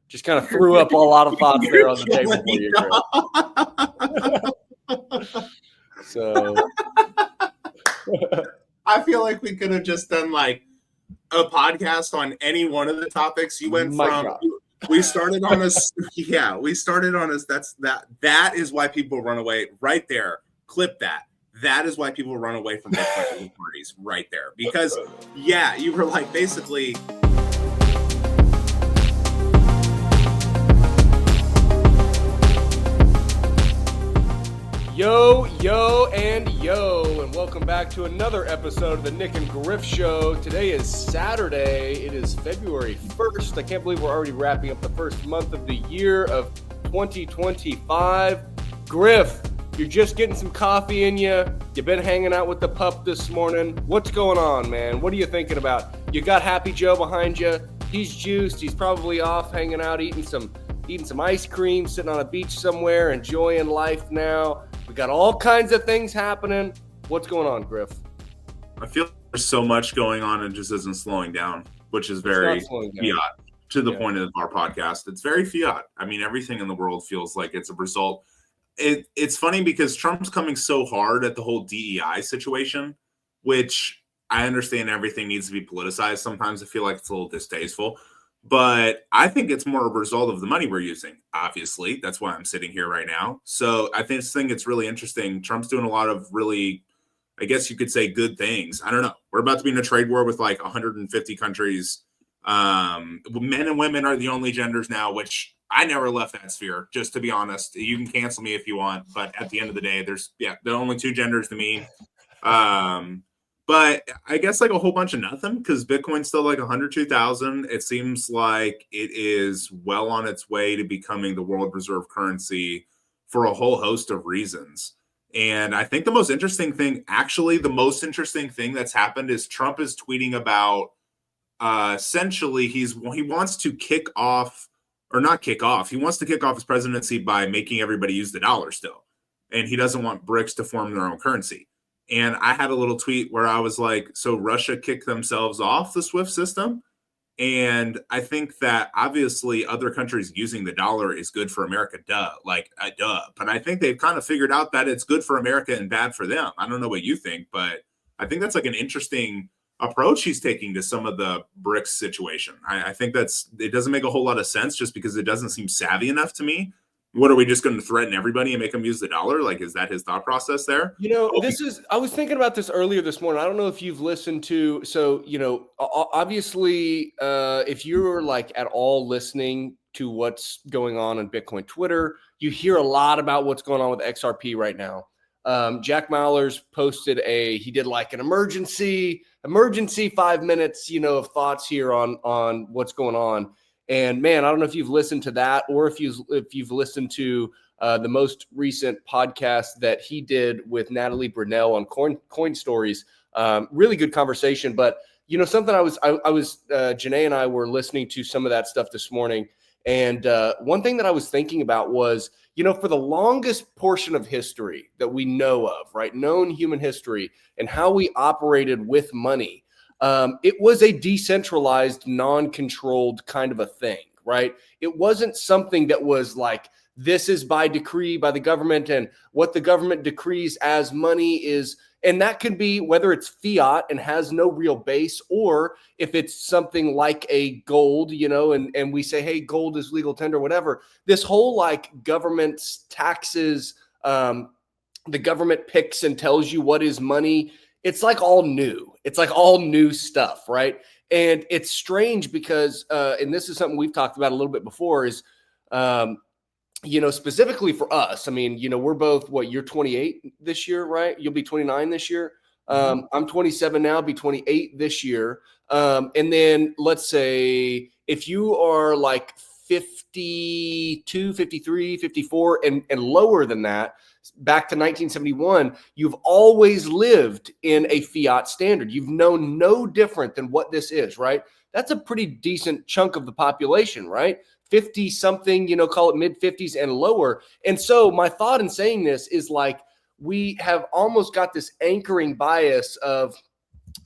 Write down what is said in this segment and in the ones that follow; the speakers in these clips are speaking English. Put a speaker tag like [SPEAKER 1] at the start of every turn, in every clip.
[SPEAKER 1] Just kind of threw up a lot of thoughts there on the table for you, Griff. So
[SPEAKER 2] I feel like we could have just done like a podcast on any one of the topics. You went we started on us. Yeah, we started on us. That is why people run away right there. Clip that. That is why people run away from Bitcoin parties right there. Because yeah, you were like basically.
[SPEAKER 1] Yo, and welcome back to another episode of the Nyc and Griff Show. Today is Saturday. It is February 1st. I can't believe we're already wrapping up the first month of the year of 2025. Griff, you're just getting some coffee in you. You've been hanging out with the pup this morning. What's going on, man? What are you thinking about? You got Happy Joe behind you. He's juiced. He's probably off hanging out, eating some ice cream, sitting on a beach somewhere, enjoying life now. We got all kinds of things happening. What's going on, Griff?
[SPEAKER 2] I feel like there's so much going on and just isn't slowing down, which is very fiat to the point of our podcast. It's very fiat. I mean, everything in the world feels like it's a result. It's funny because Trump's coming so hard at the whole DEI situation, which I understand everything needs to be politicized. Sometimes I feel like it's a little distasteful. But I think it's more a result of the money we're using, obviously. That's why I'm sitting here right now. So I think it's really interesting. Trump's doing a lot of really, I guess you could say, good things. I don't know. We're about to be in a trade war with like 150 countries. Men and women are the only genders now, which I never left that sphere, just to be honest. You can cancel me if you want. But at the end of the day, there are only two genders to me. But I guess like a whole bunch of nothing because Bitcoin's still like 102,000. It seems like it is well on its way to becoming the world reserve currency for a whole host of reasons. And I think the most interesting thing that's happened is Trump is tweeting about essentially he wants to kick off his presidency by making everybody use the dollar still. And he doesn't want BRICS to form their own currency. And I had a little tweet where I was like, so Russia kicked themselves off the SWIFT system. And I think that obviously other countries using the dollar is good for America. Duh. But I think they've kind of figured out that it's good for America and bad for them. I don't know what you think, but I think that's like an interesting approach he's taking to some of the BRICS situation. I think it doesn't make a whole lot of sense just because it doesn't seem savvy enough to me. What are we just going to threaten everybody and make them use the dollar? Like, is that his thought process there?
[SPEAKER 1] I was thinking about this earlier this morning. I don't know if you've listened to, obviously, if you're like at all listening to what's going on Bitcoin Twitter, you hear a lot about what's going on with XRP right now. Jack Mallers posted he did like an emergency 5 minutes, of thoughts here on what's going on. And man, I don't know if you've listened to that or if you've listened to the most recent podcast that he did with Natalie Brunell on Coin Stories. Really good conversation. But something I was Janae and I were listening to some of that stuff this morning, and one thing that I was thinking about was for the longest portion of history that we know of, right, known human history and how we operated with money. It was a decentralized, non-controlled kind of a thing, right? It wasn't something that was like, this is by decree by the government and what the government decrees as money is. And that could be whether it's fiat and has no real base, or if it's something like a gold, and we say, hey, gold is legal tender, whatever. This whole like government's taxes, the government picks and tells you what is money. It's like all new. It's like all new stuff, right? And it's strange because, and this is something we've talked about a little bit before, is, specifically for us. I mean, we're both, you're 28 this year, right? You'll be 29 this year. I'm 27 now, be 28 this year. And then let's say if you are like 52, 53, 54, and lower than that, back to 1971, you've always lived in a fiat standard. You've known no different than what this is, right? That's a pretty decent chunk of the population, right? 50 something, call it mid 50s and lower. And so my thought in saying this is like, we have almost got this anchoring bias of,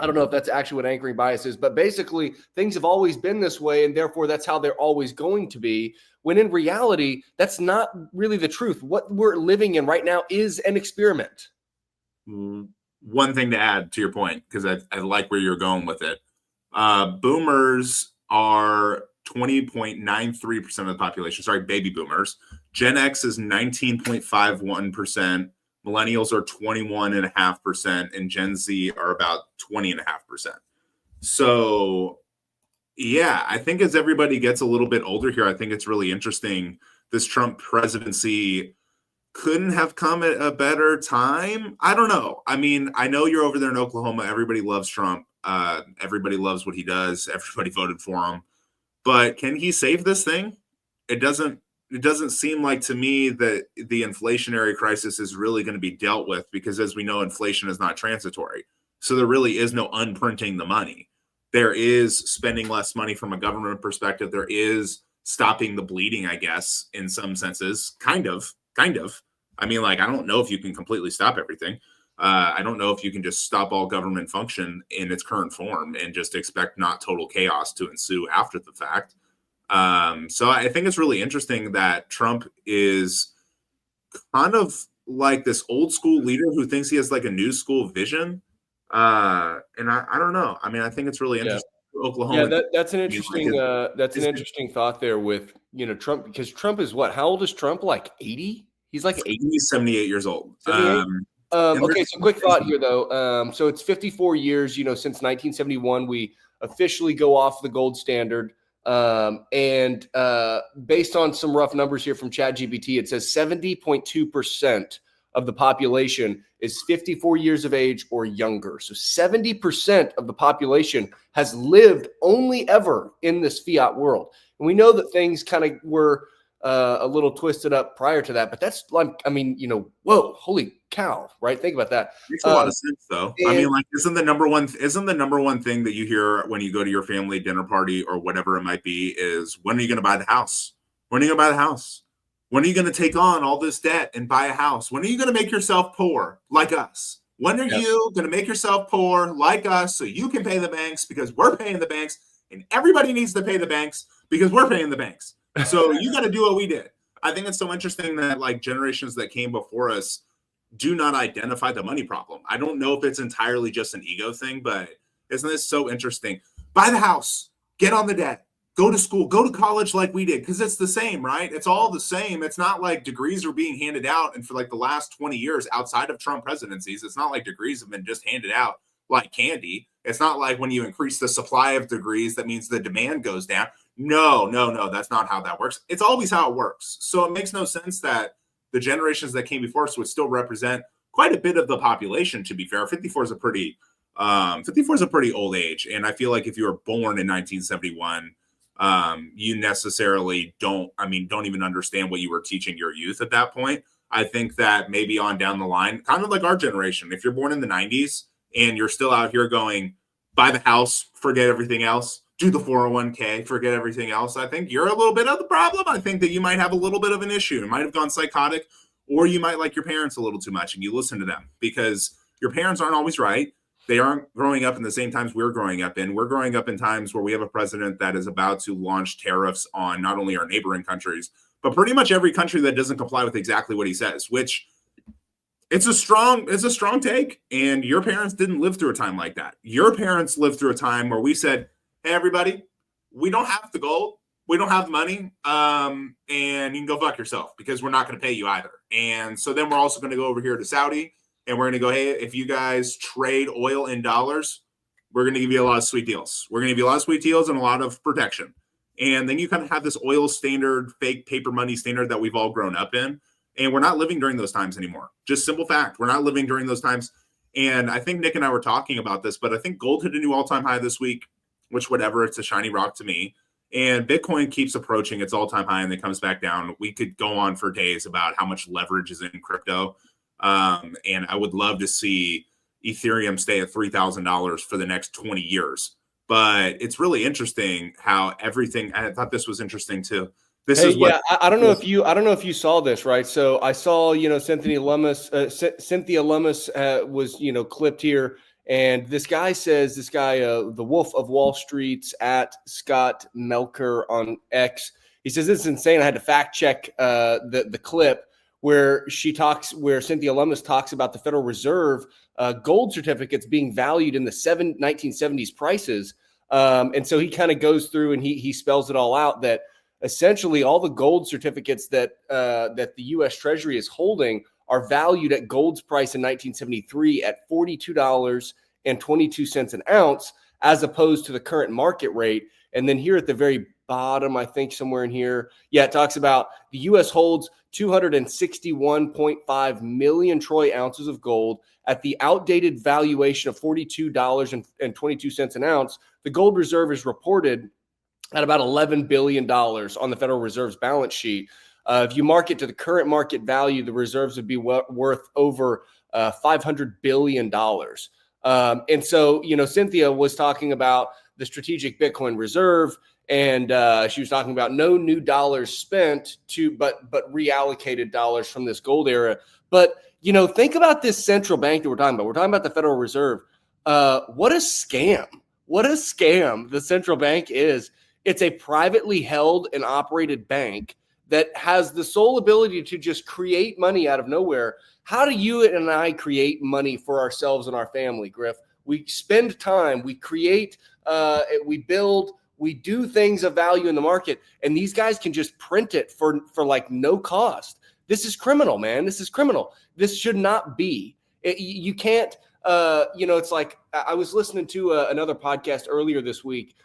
[SPEAKER 1] I don't know if that's actually what anchoring bias is, but basically things have always been this way, and therefore that's how they're always going to be, when in reality, that's not really the truth. What we're living in right now is an experiment.
[SPEAKER 2] One thing to add to your point, because I like where you're going with it. Boomers are 20.93% of the population. Sorry, baby boomers. Gen X is 19.51%. Millennials are 21.5%, and Gen Z are about 20.5%. So, yeah, I think as everybody gets a little bit older here, I think it's really interesting. This Trump presidency couldn't have come at a better time. I don't know. I mean, I know you're over there in Oklahoma. Everybody loves Trump. Everybody loves what he does. Everybody voted for him. But can he save this thing? It doesn't seem like to me that the inflationary crisis is really going to be dealt with, because as we know, inflation is not transitory. So there really is no unprinting the money. There is spending less money from a government perspective. There is stopping the bleeding, I guess, in some senses. Kind of. I mean, like, I don't know if you can completely stop everything. I don't know if you can just stop all government function in its current form and just expect not total chaos to ensue after the fact. So I think it's really interesting that Trump is kind of like this old school leader who thinks he has like a new school vision. And I don't know. I mean, I think it's really interesting.
[SPEAKER 1] Yeah.
[SPEAKER 2] Oklahoma.
[SPEAKER 1] Yeah, that's an interesting interesting thought there with, Trump, because Trump is what? How old is Trump? Like 80? He's like 80.
[SPEAKER 2] He's 78 years old.
[SPEAKER 1] 78? Okay, so quick thought here though. So it's 54 years, since 1971 we officially go off the gold standard. And based on some rough numbers here from ChatGPT, it says 70.2% of the population is 54 years of age or younger. So 70% of the population has lived only ever in this fiat world. And we know that things kind of were a little twisted up prior to that, but that's like, I mean, whoa, holy cow, right? Think about that.
[SPEAKER 2] Makes a lot of sense, though. I mean, like, isn't the number one thing that you hear when you go to your family dinner party or whatever it might be is, when are you going to buy the house? When are you going to buy the house? When are you going to take on all this debt and buy a house? When are you going to make yourself poor like us? When are you going to make yourself poor like us so you can pay the banks, because we're paying the banks, and everybody needs to pay the banks because we're paying the banks. So you got to do what we did. I think it's so interesting that like generations that came before us do not identify the money problem. I don't know if it's entirely just an ego thing, but isn't this so interesting? Buy the house, get on the debt, go to school, go to college like we did, because it's the same, right? It's all the same. It's not like degrees are being handed out. And for like the last 20 years outside of Trump presidencies, it's not like degrees have been just handed out like candy. It's not like when you increase the supply of degrees, that means the demand goes down. No, that's not how that works. It's always how it works. So it makes no sense that the generations that came before us would still represent quite a bit of the population, to be fair. 54 is a pretty old age. And I feel like if you were born in 1971, you necessarily don't even understand what you were teaching your youth at that point. I think that maybe on down the line, kind of like our generation, if you're born in the 90s and you're still out here going, buy the house, forget everything else, do the 401k, forget everything else, I think you're a little bit of the problem. I think that you might have a little bit of an issue. You might have gone psychotic, or you might like your parents a little too much and you listen to them, because your parents aren't always right. They aren't growing up in the same times we're growing up in. We're growing up in times where we have a president that is about to launch tariffs on not only our neighboring countries, but pretty much every country that doesn't comply with exactly what he says, which it's a strong take. And your parents didn't live through a time like that. Your parents lived through a time where we said, hey, everybody, we don't have the gold. We don't have the money. And you can go fuck yourself, because we're not going to pay you either. And so then we're also going to go over here to Saudi, and we're going to go, hey, if you guys trade oil in dollars, we're going to give you a lot of sweet deals. We're going to give you a lot of sweet deals and a lot of protection. And then you kind of have this oil standard, fake paper money standard that we've all grown up in. And we're not living during those times anymore. Just simple fact. We're not living during those times. And I think Nick and I were talking about this, but I think gold hit a new all-time high this week, which whatever, it's a shiny rock to me. And Bitcoin keeps approaching its all-time high and then comes back down. We could go on for days about how much leverage is in crypto. And I would love to see Ethereum stay at $3,000 for the next 20 years. But it's really interesting how everything, I thought this was interesting too.
[SPEAKER 1] I don't know if you saw this, right? So I saw, Cynthia Lummis was, clipped here, And this guy says, the Wolf of Wall Street's at Scott Melker on X, he says, this is insane. I had to fact check the clip where Cynthia Lummis talks about the Federal Reserve gold certificates being valued in the 1970s prices. And so he kind of goes through and he spells it all out that essentially all the gold certificates that the U.S. Treasury is holding are valued at gold's price in 1973 at $42.22 an ounce, as opposed to the current market rate. And then here at the very bottom, I think somewhere in here, it talks about the U.S. holds 261.5 million troy ounces of gold at the outdated valuation of $42.22 an ounce. The gold reserve is reported at about $11 billion on the Federal Reserve's balance sheet. If you mark it to the current market value, the reserves would be worth over $500 billion. And so, Cynthia was talking about the strategic Bitcoin reserve, and she was talking about no new dollars spent but reallocated dollars from this gold era. But, think about this central bank that we're talking about. We're talking about the Federal Reserve. What a scam. What a scam the central bank is. It's a privately held and operated bank that has the sole ability to just create money out of nowhere. How do you and I create money for ourselves and our family, Griff? We spend time, we create, we build, we do things of value in the market, and these guys can just print it for like no cost. This is criminal, man. This is criminal. This should not be. You can't, it's like I was listening to another podcast earlier this week.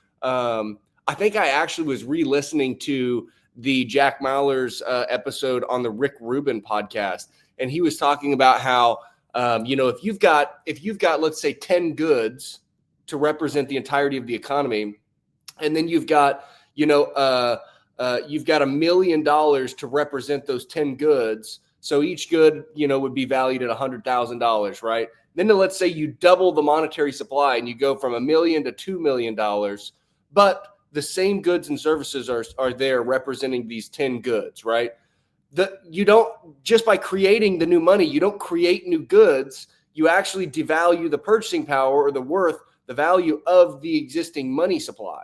[SPEAKER 1] I think I actually was re-listening to the Jack Mallers episode on the Rick Rubin podcast. And he was talking about how, if you've got, let's say 10 goods to represent the entirety of the economy, and then you've got $1 million to represent those 10 goods. So each good, would be valued at $100,000, right? Then let's say you double the monetary supply and you go from $1 million to $2 million, but the same goods and services are there representing these 10 goods, right? You don't, just by creating the new money, you don't create new goods. You actually devalue the purchasing power or the value of the existing money supply.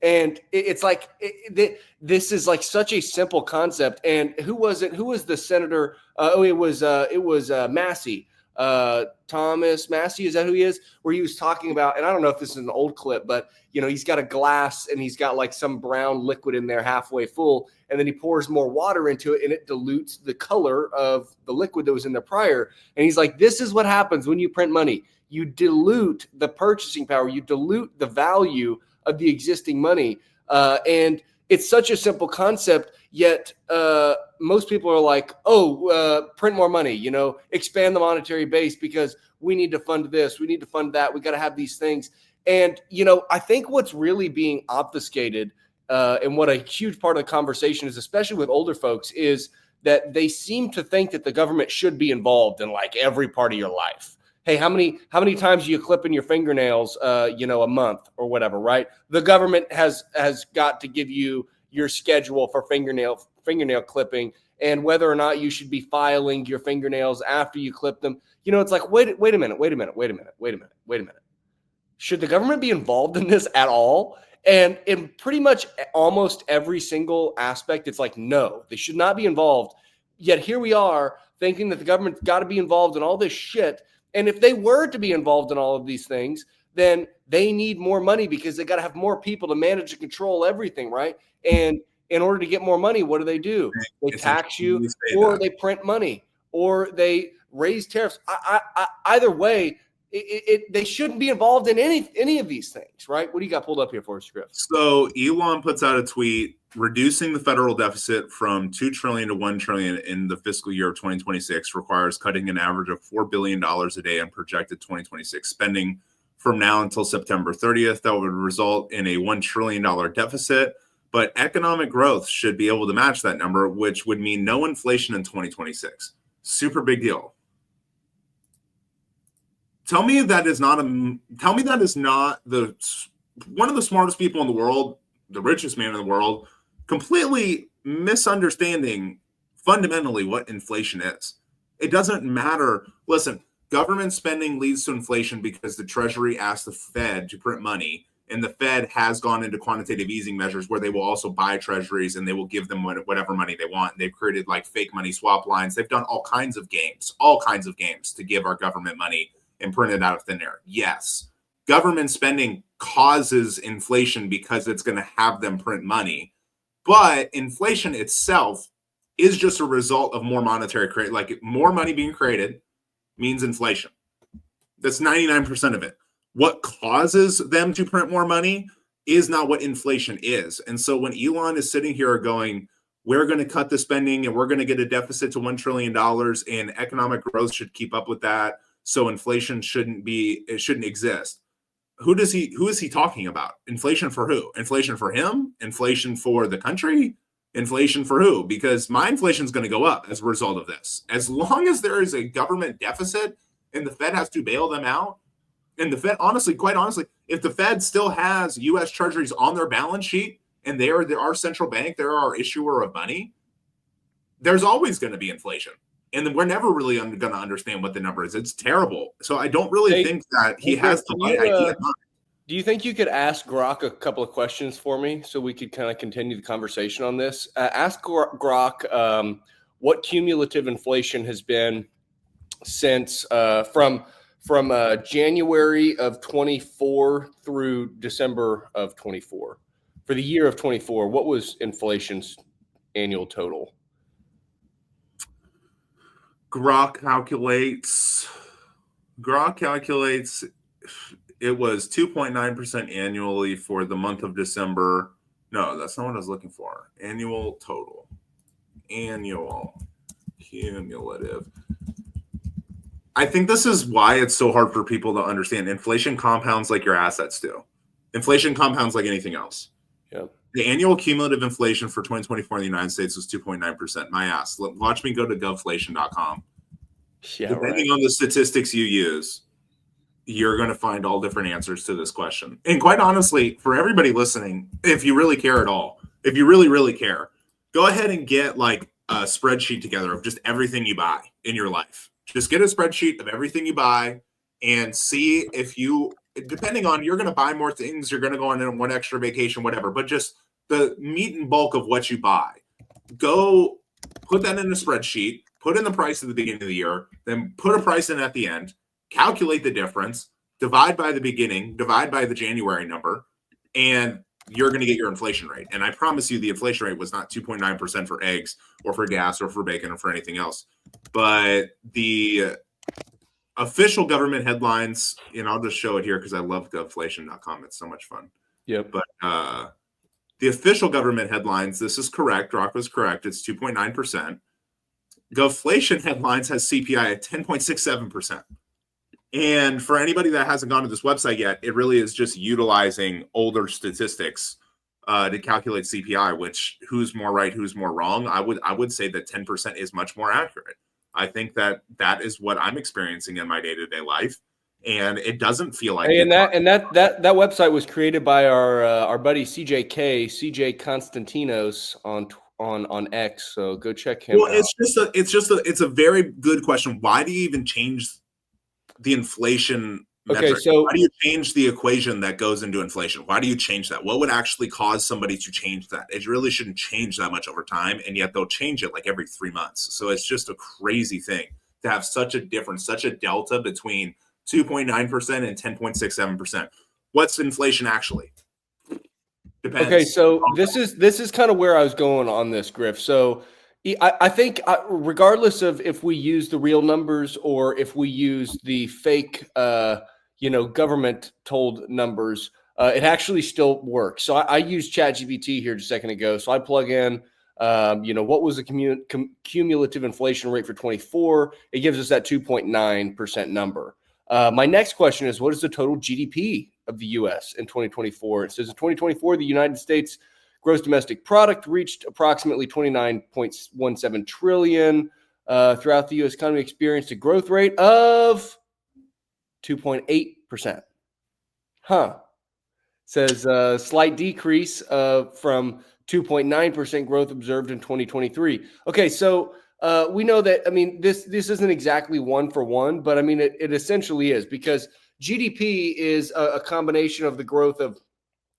[SPEAKER 1] And it's like, this is like such a simple concept. And who was it? Who was the senator? It was Massey. Thomas Massey, is that who he is? Where he was talking about, and I don't know if this is an old clip, but he's got a glass and he's got like some brown liquid in there halfway full, and then he pours more water into it and it dilutes the color of the liquid that was in there prior. And he's like, this is what happens when you print money. You dilute the purchasing power, you dilute the value of the existing money. And it's such a simple concept, yet most people are like, print more money, expand the monetary base because we need to fund this, we need to fund that, we got to have these things. And, I think what's really being obfuscated and what a huge part of the conversation is, especially with older folks, is that they seem to think that the government should be involved in like every part of your life. Hey, how many times are you clipping your fingernails, a month or whatever, right? The government has got to give you your schedule for fingernail clipping and whether or not you should be filing your fingernails after you clip them. It's like, wait a minute. Should the government be involved in this at all? And in pretty much almost every single aspect, it's like, no, they should not be involved. Yet here we are thinking that the government's got to be involved in all this shit. And if they were to be involved in all of these things, then they need more money because they got to have more people to manage and control everything, right? And in order to get more money, what do? They tax you, or they print money, or they raise tariffs. Either way, they shouldn't be involved in any of these things, right? What do you got pulled up here for us, Griff?
[SPEAKER 2] So Elon puts out a tweet reducing the federal deficit from $2 trillion to $1 trillion in the fiscal year of 2026 requires cutting an average of $4 billion a day in projected 2026 spending from now until September 30th. That would result in a $1 trillion deficit, but economic growth should be able to match that number, which would mean no inflation in 2026. Super big deal. Tell me that is not the one of the smartest people in the world, the richest man in the world, completely misunderstanding fundamentally what inflation is. It doesn't matter. Listen, government spending leads to inflation because the Treasury asked the Fed to print money, and the Fed has gone into quantitative easing measures where they will also buy treasuries and they will give them whatever money they want. They've created like fake money swap lines. They've done all kinds of games to give our government money and print it out of thin air. Yes, government spending causes inflation because it's going to have them print money, but inflation itself is just a result of more monetary create, like more money being created means inflation. That's 99% of it. What causes them to print more money is not what inflation is. And so when Elon is sitting here going, we're going to cut the spending and we're going to get a deficit to $1 trillion and economic growth should keep up with that, so inflation shouldn't exist. Who is he talking about? Inflation for who? Inflation for him? Inflation for the country? Inflation for who? Because my inflation is going to go up as a result of this. As long as there is a government deficit and the Fed has to bail them out, and the Fed, quite honestly, if the Fed still has U.S. treasuries on their balance sheet and they're our central bank, they're our issuer of money, there's always going to be inflation. And we're never really going to understand what the number is. It's terrible. So I don't really think that he has the right idea.
[SPEAKER 1] Do you think you could ask Grok a couple of questions for me so we could kind of continue the conversation on this? Ask Grok what cumulative inflation has been since from January of 24 through December of 24. For the year of 24, what was inflation's annual total?
[SPEAKER 2] Grok calculates it was 2.9% annually for the month of December. No, that's not what I was looking for. Annual total. Annual cumulative. I think this is why it's so hard for people to understand. Inflation compounds like your assets do. Inflation compounds like anything else.
[SPEAKER 1] Yep.
[SPEAKER 2] The annual cumulative inflation for 2024 in the United States was 2.9%. My ass. Watch me go to govflation.com.
[SPEAKER 1] Yeah,
[SPEAKER 2] depending on the statistics you use, you're going to find all different answers to this question. And quite honestly, for everybody listening, if you really care at all, if you really, really care, go ahead and get like a spreadsheet together of just everything you buy in your life. Just get a spreadsheet of everything you buy and see if you, depending on, you're going to buy more things, you're going to go on one extra vacation, whatever, but just the meat and bulk of what you buy. Go put that in a spreadsheet, put in the price at the beginning of the year, then put a price in at the end, calculate the difference, divide by the beginning, divide by the January number, and you're going to get your inflation rate. And I promise you the inflation rate was not 2.9% for eggs or for gas or for bacon or for anything else. But the official government headlines, and I'll just show it here because I love govflation.com. It's so much fun.
[SPEAKER 1] Yep.
[SPEAKER 2] But the official government headlines, this is correct. Rock was correct. It's 2.9%. Govflation headlines has CPI at 10.67%. And for anybody that hasn't gone to this website yet, it really is just utilizing older statistics to calculate CPI, which who's more right, who's more wrong. I would say that 10% is much more accurate. I think that is what I'm experiencing in my day-to-day life. And it doesn't feel like
[SPEAKER 1] that website was created by our buddy CJ Constantinos on X. So go check him out.
[SPEAKER 2] It's a very good question. Why do you even change the inflation metric?
[SPEAKER 1] Okay, so
[SPEAKER 2] why do you change the equation that goes into inflation? Why do you change that? What would actually cause somebody to change that? It really shouldn't change that much over time, and yet they'll change it like every 3 months. So it's just a crazy thing to have such a difference, such a delta between 2.9% and 10.67%. What's inflation actually? Depends.
[SPEAKER 1] Okay, so this is kind of where I was going on this, Griff. So I think regardless of if we use the real numbers or if we use the fake, government told numbers, it actually still works. So I used ChatGPT here just a second ago. So I plug in, what was the cumulative inflation rate for 24? It gives us that 2.9% number. My next question is, what is the total GDP of the U.S. in 2024? It says in 2024, the United States gross domestic product reached approximately 29.17 trillion. Throughout the U.S. economy experienced a growth rate of 2.8%. It says a slight decrease from 2.9% growth observed in 2023. Okay, so we know that, I mean, this isn't exactly one for one, but I mean, it essentially is, because GDP is a combination of the growth of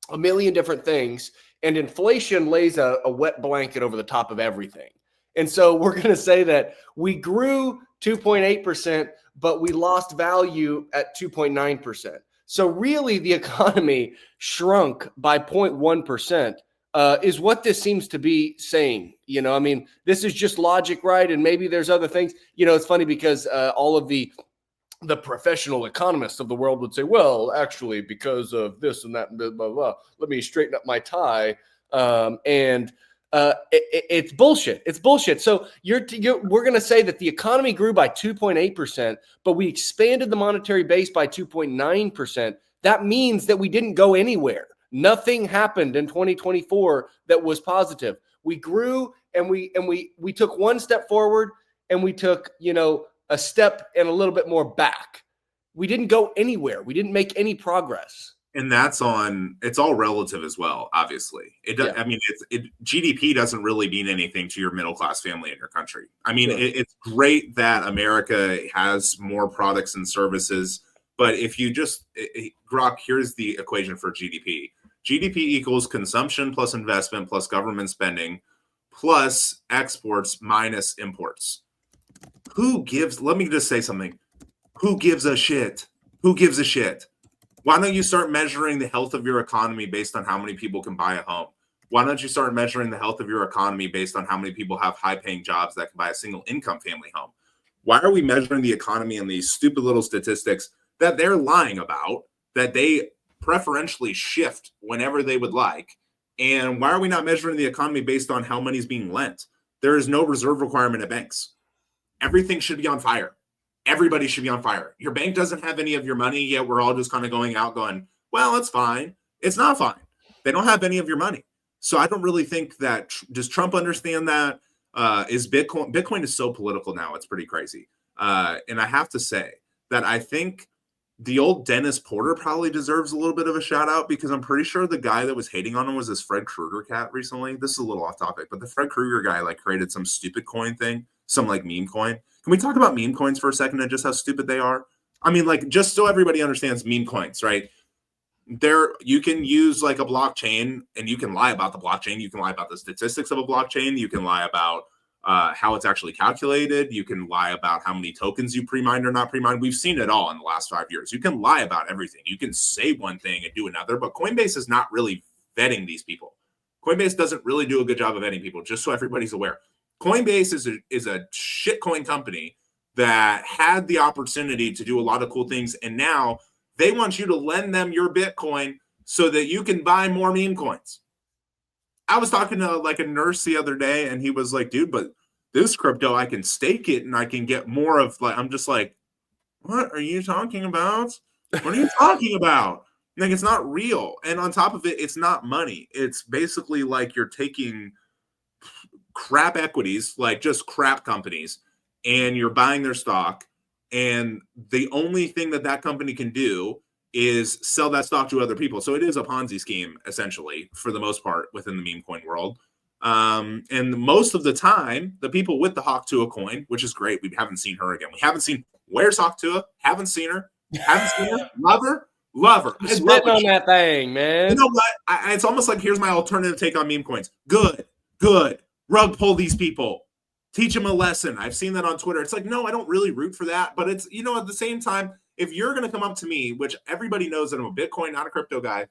[SPEAKER 1] a million different things, and inflation lays a wet blanket over the top of everything. And so we're going to say that we grew 2.8%, but we lost value at 2.9%. So really the economy shrunk by 0.1%. Is what this seems to be saying. You know, I mean, this is just logic, right? And maybe there's other things. You know, it's funny because all of the professional economists of the world would say, well, actually, because of this and that, blah, blah, blah, let me straighten up my tie. It's bullshit. It's bullshit. So we're going to say that the economy grew by 2.8%, but we expanded the monetary base by 2.9%. That means that we didn't go anywhere. Nothing happened in 2024 that was positive. We grew and we took one step forward, and we took, you know, a step and a little bit more back. We didn't go anywhere. We didn't make any progress.
[SPEAKER 2] And that's it's all relative as well, obviously. I mean, GDP doesn't really mean anything to your middle-class family in your country. I mean, sure. It's great that America has more products and services, but if you just, Grok, here's the equation for GDP. GDP equals consumption plus investment plus government spending plus exports minus imports. Let me just say something. Who gives a shit? Who gives a shit? Why don't you start measuring the health of your economy based on how many people can buy a home? Why don't you start measuring the health of your economy based on how many people have high-paying jobs that can buy a single income family home? Why are we measuring the economy in these stupid little statistics that they're lying about, that they preferentially shift whenever they would like? And why are we not measuring the economy based on how money is being lent? There is no reserve requirement at banks. Everything should be on fire. Everybody should be on fire. Your bank doesn't have any of your money yet. We're all just kind of going out going, well, it's fine. It's not fine. They don't have any of your money. So I don't really think that, does Trump understand that? Is Bitcoin is so political now. It's pretty crazy. And I have to say that I think the old Dennis Porter probably deserves a little bit of a shout out, because I'm pretty sure the guy that was hating on him was this Fred Krueger cat recently. This is a little off topic, but the Fred Krueger guy like created some stupid coin thing, some like meme coin. Can we talk about meme coins for a second and just how stupid they are? I mean, like, just so everybody understands meme coins, right? You can use like a blockchain and you can lie about the blockchain. You can lie about the statistics of a blockchain. You can lie about how it's actually calculated. You can lie about how many tokens you pre-mined or not pre-mined. We've seen it all in the last 5 years. You can lie about everything. You can say one thing and do another, but Coinbase is not really vetting these people. Coinbase doesn't really do a good job of vetting people, just so everybody's aware. Coinbase is a shitcoin company that had the opportunity to do a lot of cool things, and now they want you to lend them your Bitcoin so that you can buy more meme coins. I was talking to like a nurse the other day, and he was like, dude, but this crypto, I can stake it and I can get more of, like, I'm just like, what are you talking about? What are you talking about? Like, it's not real. And on top of it, it's not money. It's basically like you're taking crap equities, like just crap companies, and you're buying their stock. And the only thing that company can do is sell that stock to other people. So it is a Ponzi scheme, essentially, for the most part, within the meme coin world. And most of the time, the people with the Hawk-Tua coin, which is great, we haven't seen her again. We haven't seen, where's Hawk-Tua? Haven't seen her. Love her.
[SPEAKER 1] Spitting on that thing, man.
[SPEAKER 2] You know what? It's almost like, here's my alternative take on meme coins. Good. Rug pull these people. Teach them a lesson. I've seen that on Twitter. It's like, no, I don't really root for that. But it's, you know, at the same time, if you're going to come up to me, which everybody knows that I'm a Bitcoin, not a crypto guy,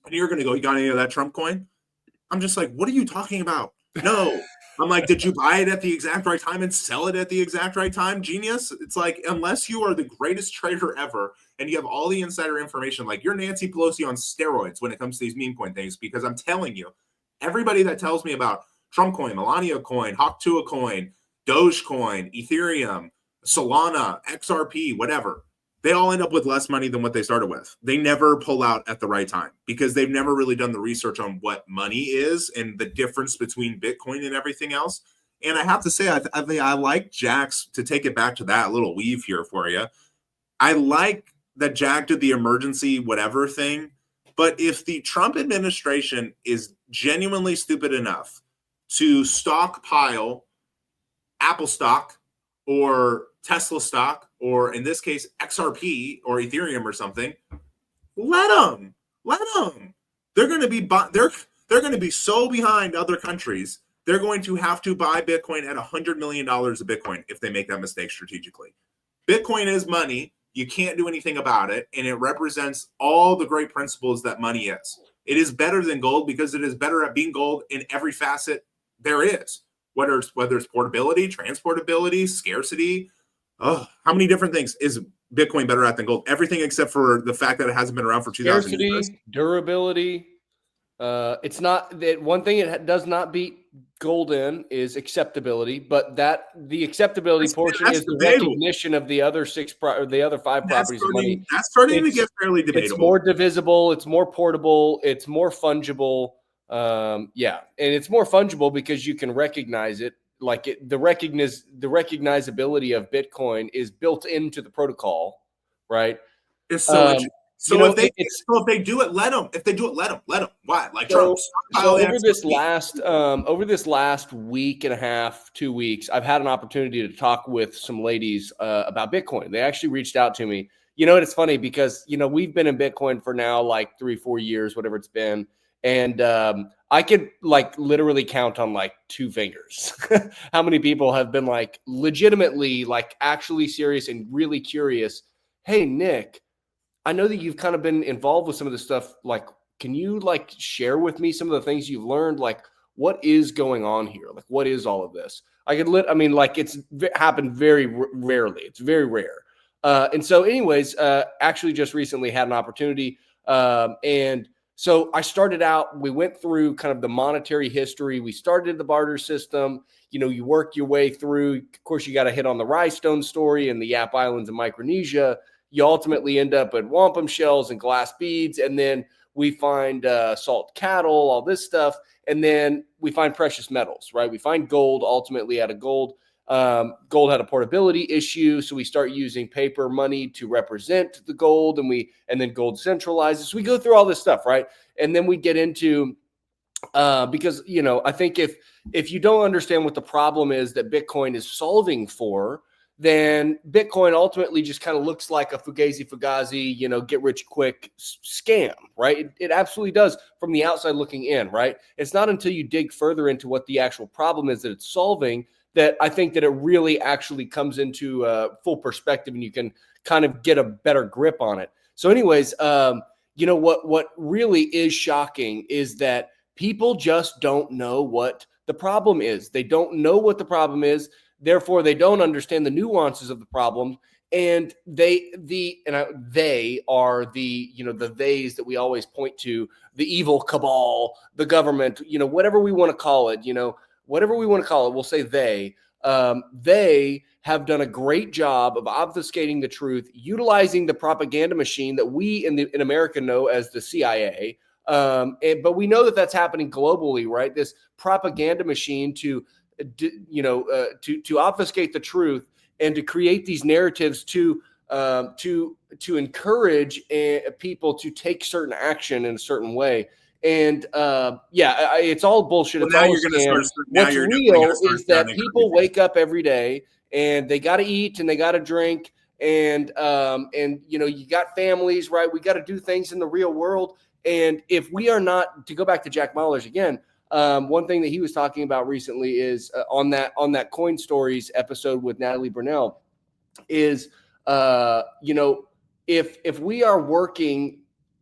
[SPEAKER 2] and you're going to go, you got any of that Trump coin? I'm just like, what are you talking about? No. I'm like, did you buy it at the exact right time and sell it at the exact right time? Genius. It's like, unless you are the greatest trader ever and you have all the insider information, like you're Nancy Pelosi on steroids when it comes to these meme coin things, because I'm telling you, everybody that tells me about Trump coin, Melania coin, Hawk-Tua coin, Dogecoin, Ethereum, Solana, XRP, whatever, they all end up with less money than what they started with. They never pull out at the right time because they've never really done the research on what money is and the difference between Bitcoin and everything else. And I have to say, I like Jack's, to take it back to that little weave here for you. I like that Jack did the emergency whatever thing. But if the Trump administration is genuinely stupid enough to stockpile Apple stock or Tesla stock, or in this case, XRP or Ethereum or something, let them. They're going to be they're going to be so behind other countries. They're going to have to buy Bitcoin at $100 million of Bitcoin if they make that mistake strategically. Bitcoin is money. You can't do anything about it, and it represents all the great principles that money is. It is better than gold because it is better at being gold in every facet there is. Whether it's portability, transportability, scarcity. Oh, how many different things is Bitcoin better at than gold? Everything except for the fact that it hasn't been around for 2,000 years.
[SPEAKER 1] Durability. It's not that one thing it does not beat gold in is acceptability, but the acceptability portion is the recognition of the other the other five properties of money.
[SPEAKER 2] That's starting to get fairly debatable.
[SPEAKER 1] It's more divisible. It's more portable. It's more fungible. And it's more fungible because you can recognize it. Like the recognizability of Bitcoin is built into the protocol, right?
[SPEAKER 2] It's so interesting. So if they do it, let them. If they do it, let them. Why? Like Trump.
[SPEAKER 1] So over this last week and a half, 2 weeks, I've had an opportunity to talk with some ladies about Bitcoin. They actually reached out to me. You know, it's funny because we've been in Bitcoin for now like 3-4 years, whatever it's been. And I could like literally count on like 2 fingers how many people have been like legitimately like actually serious and really curious. Hey, Nick, I know that you've kind of been involved with some of this stuff. Like, can you like share with me some of the things you've learned? Like, what is going on here? Like, what is all of this? It's happened very rarely. It's very rare. And so anyways, actually just recently had an opportunity. And so I started out, we went through kind of the monetary history. We started the barter system. You work your way through. Of course, you got to hit on the Rhinestone story and the Yap Islands of Micronesia. You ultimately end up at wampum shells and glass beads. And then we find salt cattle, all this stuff. And then we find precious metals, right? We find gold ultimately out of gold. Gold had a portability issue. So we start using paper money to represent the gold and then gold centralizes. So we go through all this stuff, right? And then we get into, because, I think if you don't understand what the problem is that Bitcoin is solving for, then Bitcoin ultimately just kind of looks like a fugazi, get rich quick scam, right? It absolutely does from the outside looking in, right? It's not until you dig further into what the actual problem is that it's solving that I think that it really actually comes into full perspective and you can kind of get a better grip on it. So anyways, what really is shocking is that people just don't know what the problem is. They don't know what the problem is. Therefore, they don't understand the nuances of the problem. And they are the theys that we always point to, the evil cabal, the government, whatever we want to call it, we'll say they. They have done a great job of obfuscating the truth, utilizing the propaganda machine that we in America know as the CIA. But we know that that's happening globally, right? This propaganda machine to obfuscate the truth and to create these narratives to encourage people to take certain action in a certain way. And it's all bullshit.
[SPEAKER 2] Well,
[SPEAKER 1] it's all a scam. What's real is that people wake up every day and they got to eat and they got to drink and you got families, right? We got to do things in the real world. And if we are not, to go back to Jack Mallers again, one thing that he was talking about recently is on that Coin Stories episode with Natalie Brunell is, if we are working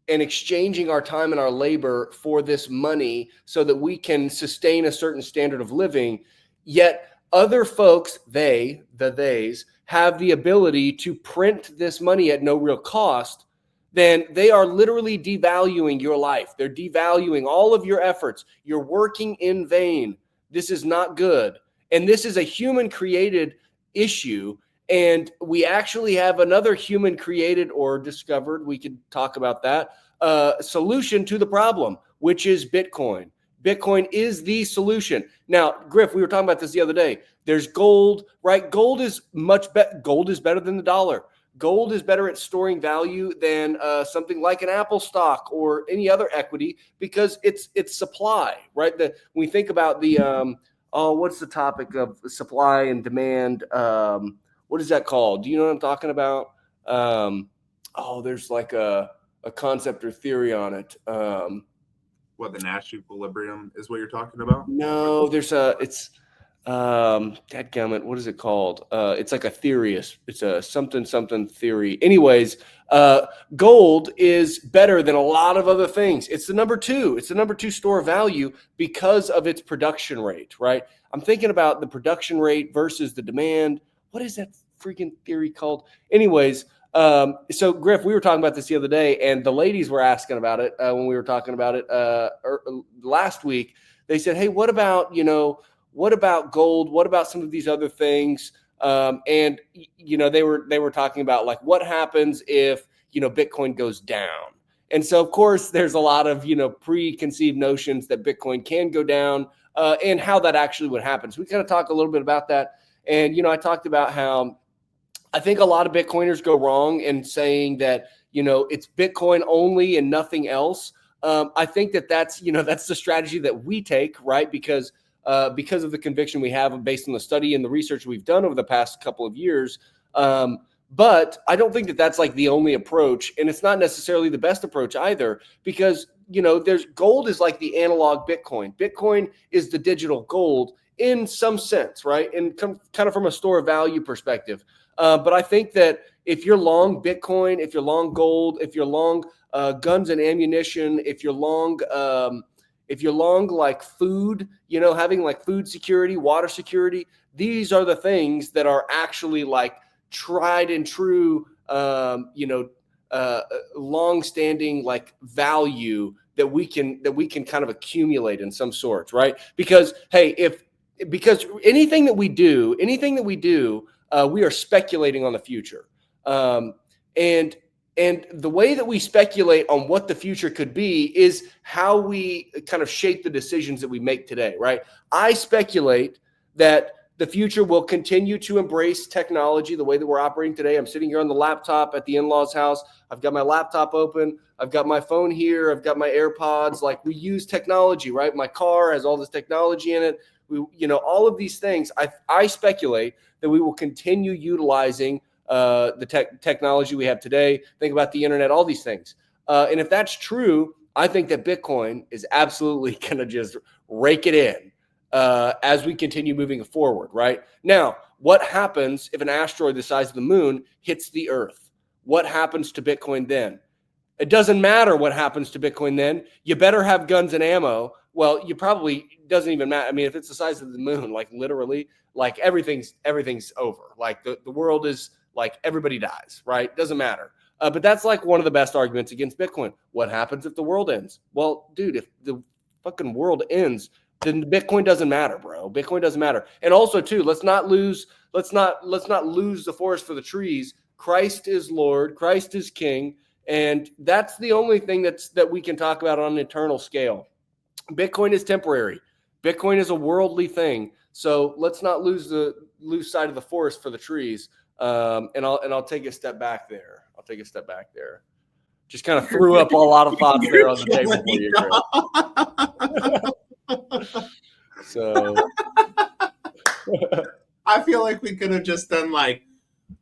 [SPEAKER 1] and exchanging our time and our labor for this money so that we can sustain a certain standard of living, yet other folks, theys, have the ability to print this money at no real cost, then they are literally devaluing your life. They're devaluing all of your efforts. You're working in vain. This is not good. And this is a human-created issue. And we actually have another human-created or discovered, we could talk about that, solution to the problem, which is Bitcoin. Bitcoin is the solution. Now, Griff, we were talking about this the other day. There's gold, right? Gold is Gold is better than the dollar. Gold is better at storing value than something like an Apple stock or any other equity because it's supply, right? When we think about the what's the topic of supply and demand? What is that called? Do you know what I'm talking about? There's like a concept or theory on it.
[SPEAKER 2] What, the Nash equilibrium is what you're talking about?
[SPEAKER 1] No, it's dadgummit, what is it called? It's like a theory. It's a something theory. Anyways, gold is better than a lot of other things. It's the number two. It's the number two store of value because of its production rate, right? I'm thinking about the production rate versus the demand. What is that freaking theory called? Anyways, so Griff, we were talking about this the other day, and the ladies were asking about it when we were talking about it last week. They said, "Hey, what about gold? What about some of these other things?" And they were talking about like what happens if Bitcoin goes down. And so of course there's a lot of preconceived notions that Bitcoin can go down and how that actually would happen. So we kind of talk a little bit about that. And I talked about how I think a lot of Bitcoiners go wrong in saying that, it's Bitcoin only and nothing else. I think that's the strategy that we take, right? Because of the conviction we have based on the study and the research we've done over the past couple of years. But I don't think that's like the only approach, and it's not necessarily the best approach either, because, there's gold is like the analog Bitcoin. Bitcoin is the digital gold in some sense, right? And kind of from a store of value perspective. But I think that if you're long Bitcoin, if you're long gold, if you're long guns and ammunition, if you're long like food, having like food security, water security, these are the things that are actually like tried and true, long-standing like value that we can kind of accumulate in some sorts, right? Because because anything that we do, we are speculating on the future. And the way that we speculate on what the future could be is how we kind of shape the decisions that we make today, right? I speculate that the future will continue to embrace technology the way that we're operating today. I'm sitting here on the laptop at the in-laws' house. I've got my laptop open. I've got my phone here. I've got my AirPods. Like, we use technology, right? My car has all this technology in it. All of these things. I speculate that we will continue utilizing the technology we have today. Think about the internet, all these things. And if that's true, I think that Bitcoin is absolutely going to just rake it in as we continue moving forward, right? Now, what happens if an asteroid the size of the moon hits the Earth? What happens to Bitcoin then? It doesn't matter what happens to Bitcoin then. You better have guns and ammo. Well, doesn't even matter. I mean, if it's the size of the moon, like literally, like everything's over. Like the world is like everybody dies, right? Doesn't matter. But that's like one of the best arguments against Bitcoin. What happens if the world ends? Well, dude, if the fucking world ends, then Bitcoin doesn't matter, bro. Bitcoin doesn't matter. And also, too, let's not lose the forest for the trees. Christ is Lord. Christ is King. And that's the only thing that we can talk about on an eternal scale. Bitcoin is temporary. Bitcoin is a worldly thing. So let's not lose sight of the forest for the trees. And I'll take a step back there. Just kind of threw up a lot of thoughts there on the table for you, Chris. So
[SPEAKER 2] I feel like we could have just done like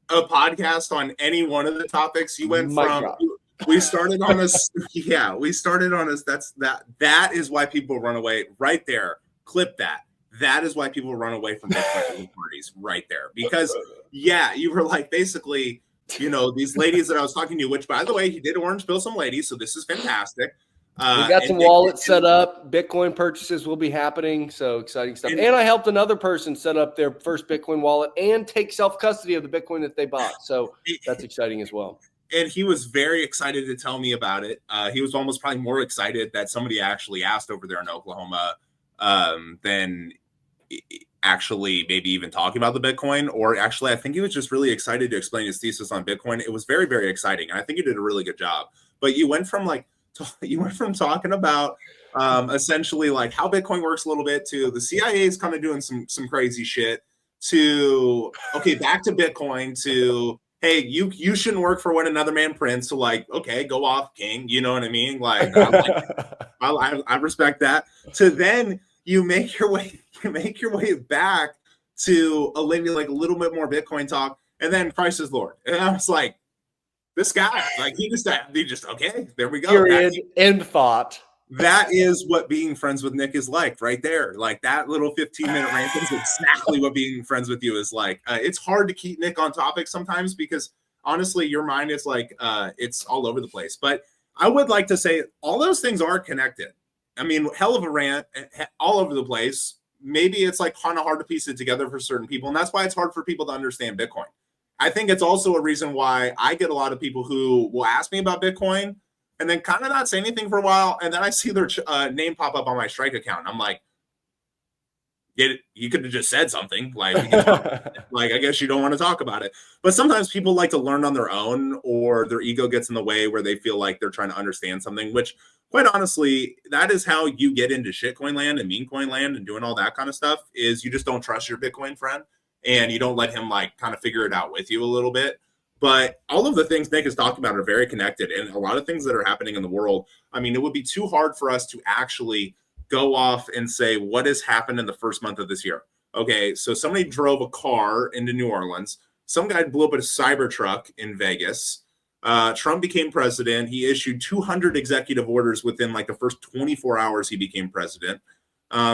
[SPEAKER 2] a podcast on any one of the topics. You went from we started on this. Yeah, we started on this. That is why people run away right there. Clip that. That is why people run away from Bitcoin parties right there. Because you were like basically, these ladies that I was talking to, which by the way, he did orange pill some ladies, so this is fantastic.
[SPEAKER 1] We got some wallets set up. Bitcoin purchases will be happening. So exciting stuff. And I helped another person set up their first Bitcoin wallet and take self-custody of the Bitcoin that they bought. So that's exciting as well.
[SPEAKER 2] And he was very excited to tell me about it. He was almost probably more excited that somebody actually asked over there in Oklahoma than actually maybe even talking about the Bitcoin. Or actually, I think he was just really excited to explain his thesis on Bitcoin. It was very, very exciting. And I think he did a really good job. But you went from talking about essentially like how Bitcoin works a little bit to the CIA is kind of doing some crazy shit to, okay, back to Bitcoin to, hey, you shouldn't work for what another man prints. So like, okay, go off, King. You know what I mean? Like, I respect that. To then you make your way make your way back to a little bit more Bitcoin talk, and then Christ is Lord. And I was like, this guy, like he just okay, there we go.
[SPEAKER 1] Period. End thought.
[SPEAKER 2] That is what being friends with Nyc is like right there. Like that little 15-minute rant is exactly what being friends with you is like. It's hard to keep Nyc on topic sometimes because honestly, your mind is like, it's all over the place. But I would like to say all those things are connected. I mean, hell of a rant all over the place. Maybe it's like kind of hard to piece it together for certain people. And that's why it's hard for people to understand Bitcoin. I think it's also a reason why I get a lot of people who will ask me about Bitcoin and then kind of not say anything for a while. And then I see their name pop up on my Strike account. I'm like, you could have just said something like I guess you don't want to talk about it. But sometimes people like to learn on their own, or their ego gets in the way where they feel like they're trying to understand something, which quite honestly, that is how you get into shitcoin land and meme coin land and doing all that kind of stuff, is you just don't trust your Bitcoin friend and you don't let him like kind of figure it out with you a little bit. But all of the things Nyc has talked about are very connected, and a lot of things that are happening in the world. I mean, it would be too hard for us to actually go off and say what has happened in the first month of this year. Okay, so somebody drove a car into New Orleans. Some guy blew up a Cybertruck in Vegas. Trump became president. He issued 200 executive orders within like the first 24 hours he became president.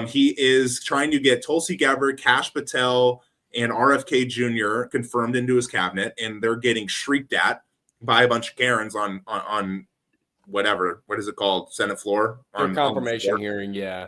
[SPEAKER 2] He is trying to get Tulsi Gabbard, Kash Patel, and RFK Jr. confirmed into his cabinet, and they're getting shrieked at by a bunch of Karens on whatever, what is it called, Senate floor?
[SPEAKER 1] On confirmation hearing, yeah.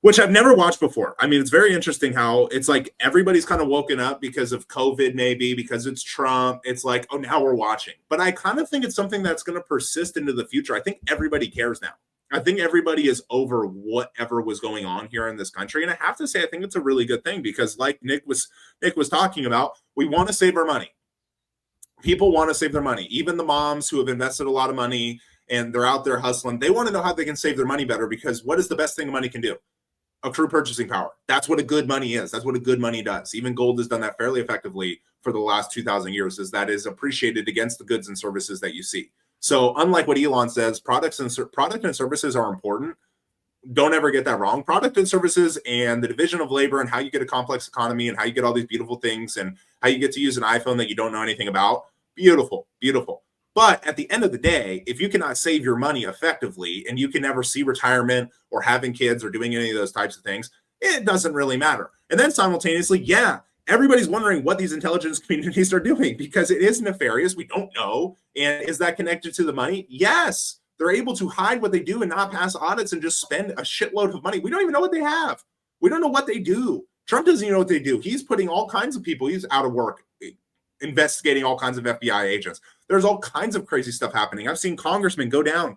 [SPEAKER 2] Which I've never watched before. I mean, it's very interesting how it's like everybody's kind of woken up because of COVID, maybe because it's Trump. It's like, oh, now we're watching. But I kind of think it's something that's going to persist into the future. I think everybody cares now. I think everybody is over whatever was going on here in this country. And I have to say, I think it's a really good thing because like Nyc was talking about, we want to save our money. People want to save their money. Even the moms who have invested a lot of money and they're out there hustling, they want to know how they can save their money better, because what is the best thing money can do? Accrue purchasing power. That's what a good money is. That's what a good money does. Even gold has done that fairly effectively for the last 2,000 years, is that is appreciated against the goods and services that you see. So unlike what Elon says, product and services are important. Don't ever get that wrong. Product and services and the division of labor and how you get a complex economy and how you get all these beautiful things and how you get to use an iPhone that you don't know anything about. Beautiful, beautiful. But at the end of the day, if you cannot save your money effectively and you can never see retirement or having kids or doing any of those types of things, it doesn't really matter. And then simultaneously, yeah, everybody's wondering what these intelligence communities are doing because it is nefarious. We don't know. And is that connected to the money? Yes. They're able to hide what they do and not pass audits and just spend a shitload of money. We don't even know what they have. We don't know what they do. Trump doesn't even know what they do. He's putting all kinds of people, he's out of work, investigating all kinds of FBI agents. There's all kinds of crazy stuff happening. I've seen congressmen go down.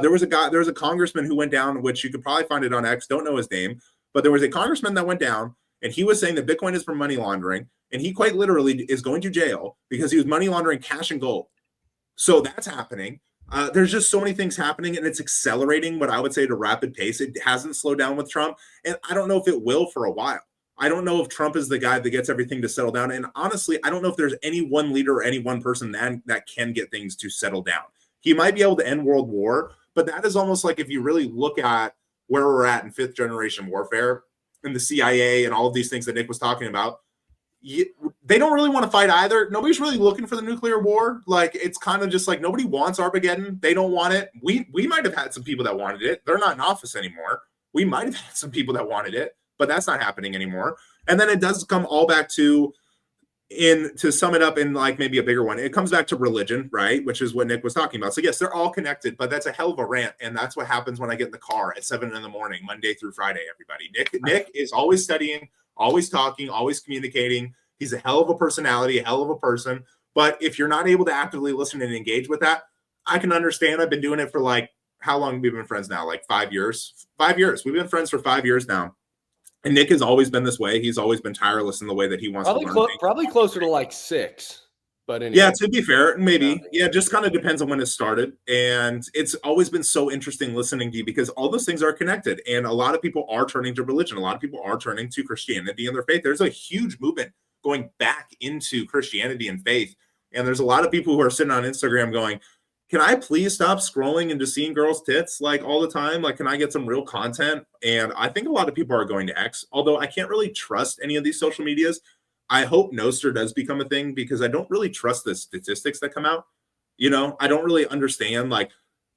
[SPEAKER 2] There was a congressman who went down, which you could probably find it on X. Don't know his name, but there was a congressman that went down, and he was saying that Bitcoin is for money laundering, and he quite literally is going to jail because he was money laundering cash and gold. So that's happening. There's just so many things happening, and it's accelerating, what I would say, at a rapid pace. It hasn't slowed down with Trump, and I don't know if it will for a while. I don't know if Trump is the guy that gets everything to settle down. And honestly, I don't know if there's any one leader or any one person that can get things to settle down. He might be able to end world war, but that is almost like if you really look at where we're at in 5th generation warfare and the CIA and all of these things that Nyc was talking about, they don't really want to fight either. Nobody's really looking for the nuclear war. Like, it's kind of just like nobody wants Armageddon. They don't want it. We might have had some people that wanted it. They're not in office anymore. We might have had some people that wanted it, but that's not happening anymore. And then it does come all back to sum it up in like maybe a bigger one. It comes back to religion, right? Which is what Nyc was talking about. So yes, they're all connected, but that's a hell of a rant. And that's what happens when I get in the car at 7 a.m, Monday through Friday, everybody. Nyc is always studying, always talking, always communicating. He's a hell of a personality, a hell of a person. But if you're not able to actively listen and engage with that, I can understand. I've been doing it for like, how long have we been friends now? Like 5 years? 5 years. We've been friends for 5 years now. And Nyc has always been this way. He's always been tireless in the way that he wants to learn.
[SPEAKER 1] Probably closer to like 6. But anyway.
[SPEAKER 2] Yeah, to be fair, maybe. Yeah, just kind of depends on when it started. And it's always been so interesting listening to you because all those things are connected. And a lot of people are turning to religion. A lot of people are turning to Christianity and their faith. There's a huge movement going back into Christianity and faith. And there's a lot of people who are sitting on Instagram going, can I please stop scrolling and just seeing girls' tits like all the time? Like, can I get some real content? And I think a lot of people are going to X, although I can't really trust any of these social medias. I hope Nostr does become a thing because I don't really trust the statistics that come out. You know, I don't really understand like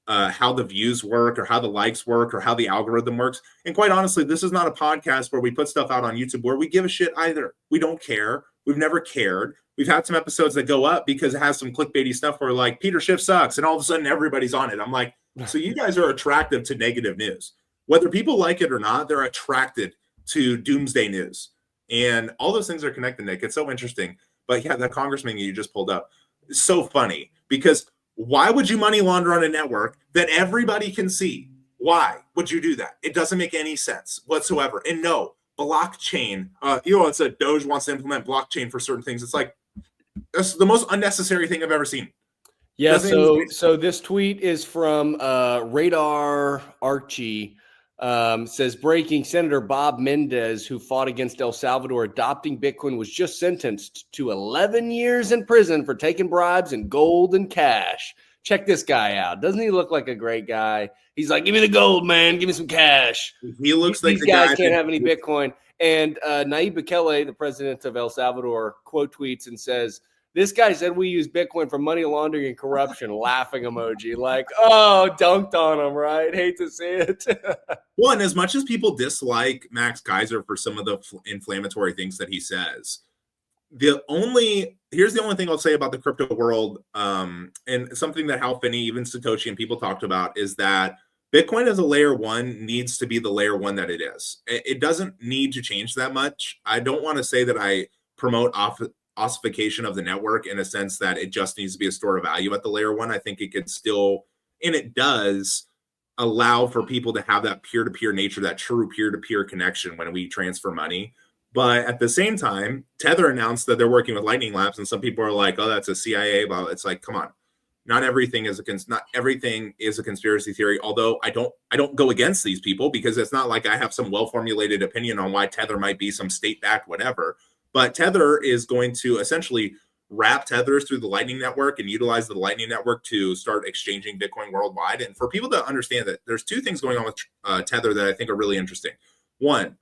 [SPEAKER 2] how the views work or how the likes work or how the algorithm works. And quite honestly, this is not a podcast where we put stuff out on YouTube where we give a shit either. We don't care. We've never cared. We've had some episodes that go up because it has some clickbaity stuff where like Peter Schiff sucks and all of a sudden everybody's on it. I'm like, so you guys are attractive to negative news. Whether people like it or not, they're attracted to doomsday news. And all those things are connected, Nick. It's so interesting. But yeah, that congressman you just pulled up, is so funny because why would you money launder on a network that everybody can see? Why would you do that? It doesn't make any sense whatsoever. And no, blockchain, Elon said Doge wants to implement blockchain for certain things. It's like, that's the most unnecessary thing I've ever seen.
[SPEAKER 1] Yeah, so this tweet is from Radar Archie. Says breaking, Senator Bob Mendez, who fought against El Salvador adopting Bitcoin, was just sentenced to 11 years in prison for taking bribes in gold and cash. Check this guy out. Doesn't he look like a great guy? He's like, give me the gold, man. Give me some cash.
[SPEAKER 2] He looks like
[SPEAKER 1] these guys can't have any Bitcoin. And Nayib Bukele, the president of El Salvador, quote tweets and says, this guy said we use Bitcoin for money laundering and corruption. Laughing emoji. Like, oh, dunked on him, right? Hate to see it.
[SPEAKER 2] Well, and as much as people dislike Max Kaiser for some of the inflammatory things that he says, here's the only thing I'll say about the crypto world, and something that Hal Finney, even Satoshi, and people talked about is that Bitcoin as a layer one needs to be the layer one that it is. It doesn't need to change that much. I don't want to say that I promote ossification of the network in a sense that it just needs to be a store of value at the layer one. I think it could still, and it does, allow for people to have that peer-to-peer nature, that true peer-to-peer connection when we transfer money. But at the same time, Tether announced that they're working with Lightning Labs, and some people are like, "Oh, that's a CIA." Well, it's like, come on, not everything is a conspiracy theory. Although I don't go against these people because it's not like I have some well-formulated opinion on why Tether might be some state-backed whatever. But Tether is going to essentially wrap tethers through the Lightning Network and utilize the Lightning Network to start exchanging Bitcoin worldwide. And for people to understand that there's two things going on with Tether that I think are really interesting. One,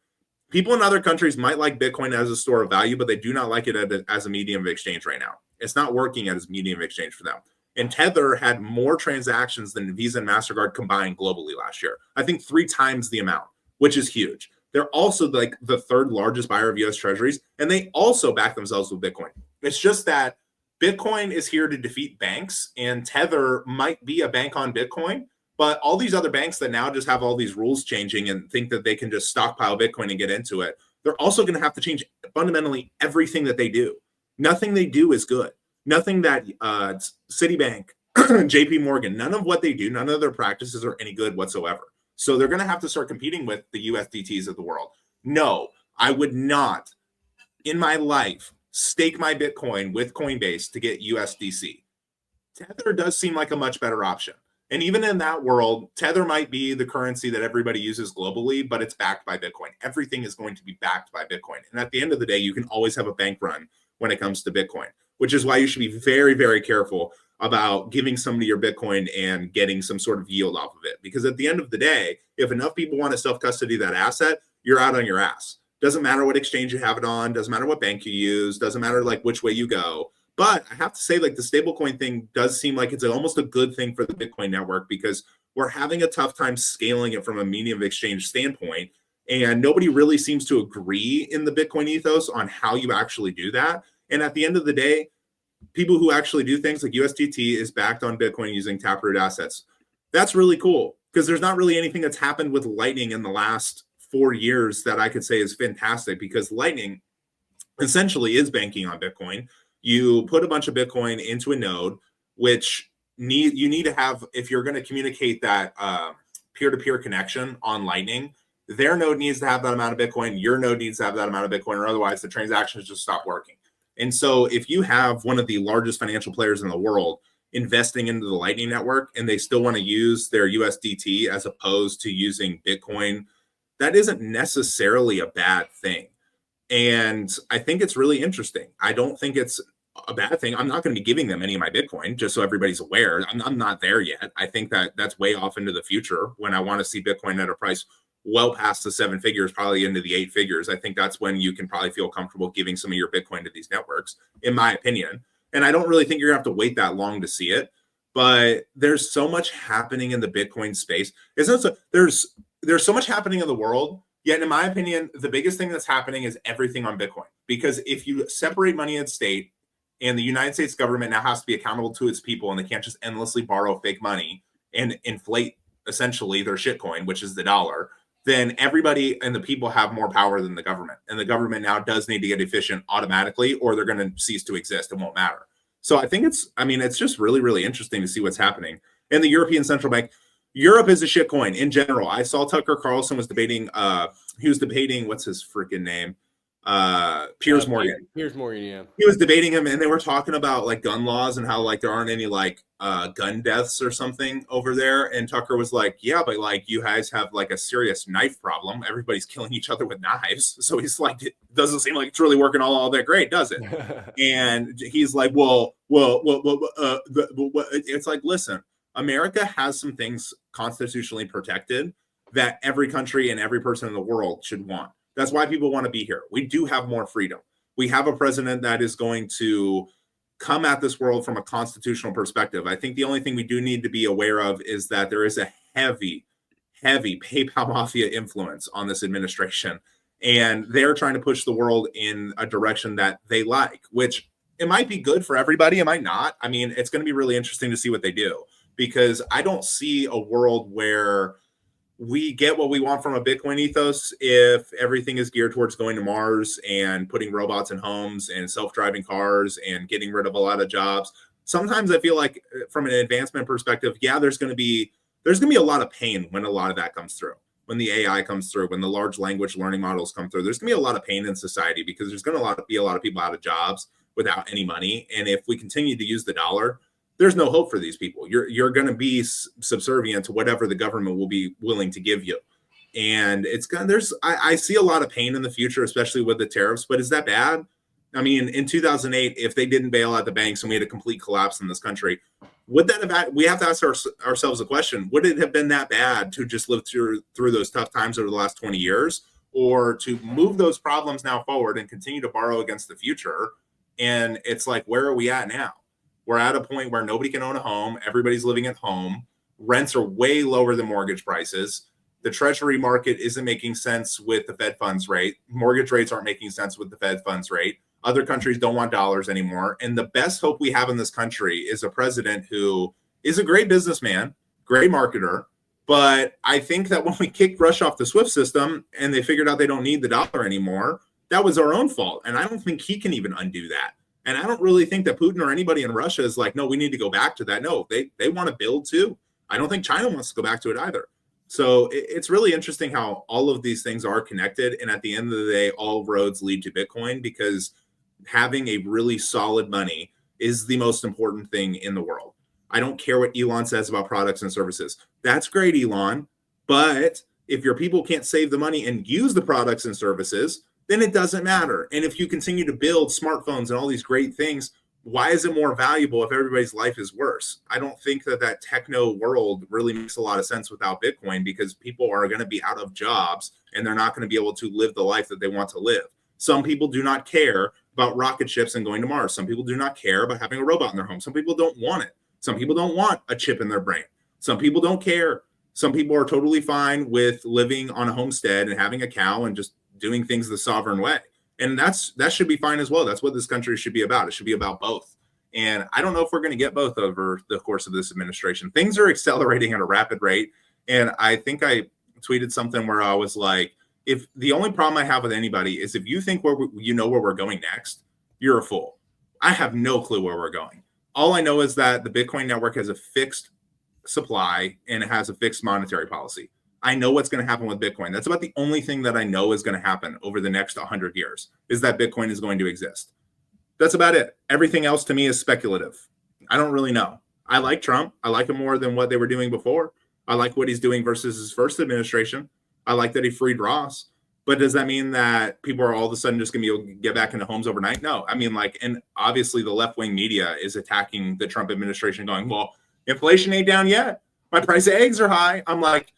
[SPEAKER 2] people in other countries might like Bitcoin as a store of value, but they do not like it as a medium of exchange right now. It's not working as a medium of exchange for them. And Tether had more transactions than Visa and MasterCard combined globally last year. I think 3 times the amount, which is huge. They're also like the third largest buyer of U.S. treasuries, and they also back themselves with Bitcoin. It's just that Bitcoin is here to defeat banks, and Tether might be a bank on Bitcoin, but all these other banks that now just have all these rules changing and think that they can just stockpile Bitcoin and get into it, they're also going to have to change fundamentally everything that they do. Nothing they do is good. Nothing that Citibank, JP Morgan, none of what they do, none of their practices are any good whatsoever. So they're going to have to start competing with the USDTs of the world. No, I would not in my life stake my Bitcoin with Coinbase to get USDC. Tether does seem like a much better option. And even in that world, Tether might be the currency that everybody uses globally, but it's backed by Bitcoin. Everything is going to be backed by Bitcoin. And at the end of the day, you can always have a bank run when it comes to Bitcoin, which is why you should be very, very careful about giving somebody your Bitcoin and getting some sort of yield off of it. Because at the end of the day, if enough people want to self-custody that asset, you're out on your ass. Doesn't matter what exchange you have it on, doesn't matter what bank you use, doesn't matter like which way you go. But I have to say, like the stablecoin thing does seem like it's almost a good thing for the Bitcoin network because we're having a tough time scaling it from a medium of exchange standpoint. And nobody really seems to agree in the Bitcoin ethos on how you actually do that. And at the end of the day, people who actually do things like USDT is backed on Bitcoin using Taproot assets. That's really cool because there's not really anything that's happened with Lightning in the last 4 years that I could say is fantastic because Lightning essentially is banking on Bitcoin. You put a bunch of Bitcoin into a node, which you need to have, if you're going to communicate that peer-to-peer connection on Lightning, their node needs to have that amount of Bitcoin, your node needs to have that amount of Bitcoin, or otherwise the transactions just stop working. And so if you have one of the largest financial players in the world investing into the Lightning Network and they still want to use their USDT as opposed to using Bitcoin, that isn't necessarily a bad thing. And I think it's really interesting. I don't think it's a bad thing. I'm not going to be giving them any of my Bitcoin, just so everybody's aware. I'm not there yet. I think that that's way off into the future when I want to see Bitcoin at a price well past the 7 figures, probably into the 8 figures. I think that's when you can probably feel comfortable giving some of your Bitcoin to these networks, in my opinion. And I don't really think you're going to have to wait that long to see it. But there's so much happening in the Bitcoin space. There's so much happening in the world. Yet, in my opinion, the biggest thing that's happening is everything on Bitcoin. Because if you separate money at state, and the United States government now has to be accountable to its people, and they can't just endlessly borrow fake money and inflate essentially their shitcoin, which is the dollar, then everybody and the people have more power than the government. And the government now does need to get efficient automatically, or they're going to cease to exist. It won't matter. So I think it's just really, really interesting to see what's happening. And the European Central Bank, Europe is a shitcoin in general. I saw Tucker Carlson was debating, what's his freaking name? Piers Morgan.
[SPEAKER 1] Piers Morgan, yeah.
[SPEAKER 2] He was debating him, and they were talking about like gun laws and how like there aren't any like gun deaths or something over there. And Tucker was like, yeah, but like you guys have like a serious knife problem. Everybody's killing each other with knives. So he's like, it doesn't seem like it's really working all that great, does it? And he's like, it's like, listen, America has some things constitutionally protected that every country and every person in the world should want. That's why people want to be here. We do have more freedom. We have a president that is going to come at this world from a constitutional perspective. I think the only thing we do need to be aware of is that there is a heavy, heavy PayPal mafia influence on this administration. And they're trying to push the world in a direction that they like, which it might be good for everybody. It might not. I mean, it's going to be really interesting to see what they do, because I don't see a world where we get what we want from a Bitcoin ethos if everything is geared towards going to Mars and putting robots in homes and self-driving cars and getting rid of a lot of jobs. Sometimes I feel like from an advancement perspective, yeah, there's going to be a lot of pain when a lot of that comes through. When the AI comes through, when the large language learning models come through, there's going to be a lot of pain in society, because there's going to be a lot of people out of jobs without any money. And if we continue to use the dollar, there's no hope for these people. You're going to be subservient to whatever the government will be willing to give you. And I see a lot of pain in the future, especially with the tariffs, but is that bad? I mean, in 2008, if they didn't bail out the banks and we had a complete collapse in this country, would that have, we have to ask ourselves a question, would it have been that bad to just live through those tough times over the last 20 years, or to move those problems now forward and continue to borrow against the future? And it's like, where are we at now? We're at a point where nobody can own a home. Everybody's living at home. Rents are way lower than mortgage prices. The treasury market isn't making sense with the Fed funds rate. Mortgage rates aren't making sense with the Fed funds rate. Other countries don't want dollars anymore. And the best hope we have in this country is a president who is a great businessman, great marketer. But I think that when we kicked Russia off the SWIFT system and they figured out they don't need the dollar anymore, that was our own fault. And I don't think he can even undo that. And I don't really think that Putin or anybody in Russia is like, no, we need to go back to that. No, they want to build too. I don't think China wants to go back to it either. So it's really interesting how all of these things are connected. And at the end of the day, all roads lead to Bitcoin, because having a really solid money is the most important thing in the world. I don't care what Elon says about products and services. That's great, Elon. But if your people can't save the money and use the products and services, then it doesn't matter. And if you continue to build smartphones and all these great things, why is it more valuable if everybody's life is worse? I don't think that techno world really makes a lot of sense without Bitcoin, because people are going to be out of jobs and they're not going to be able to live the life that they want to live. Some people do not care about rocket ships and going to Mars. Some people do not care about having a robot in their home. Some people don't want it. Some people don't want a chip in their brain. Some people don't care. Some people are totally fine with living on a homestead and having a cow and just doing things the sovereign way. And that should be fine as well. That's what this country should be about. It should be about both. And I don't know if we're going to get both over the course of this administration. Things are accelerating at a rapid rate. And I think I tweeted something where I was like, if the only problem I have with anybody is if you think you know where we're going next, you're a fool. I have no clue where we're going. All I know is that the Bitcoin network has a fixed supply and it has a fixed monetary policy. I know what's going to happen with Bitcoin. That's about the only thing that I know is going to happen over the next 100 years, is that Bitcoin is going to exist. That's about it. Everything else to me is speculative. I don't really know. I like Trump. I like him more than what they were doing before. I like what he's doing versus his first administration. I like that he freed Ross. But does that mean that people are all of a sudden just going to be able to get back into homes overnight? No. I mean, like, and obviously the left-wing media is attacking the Trump administration going, well, inflation ain't down yet. My price of eggs are high. I'm like,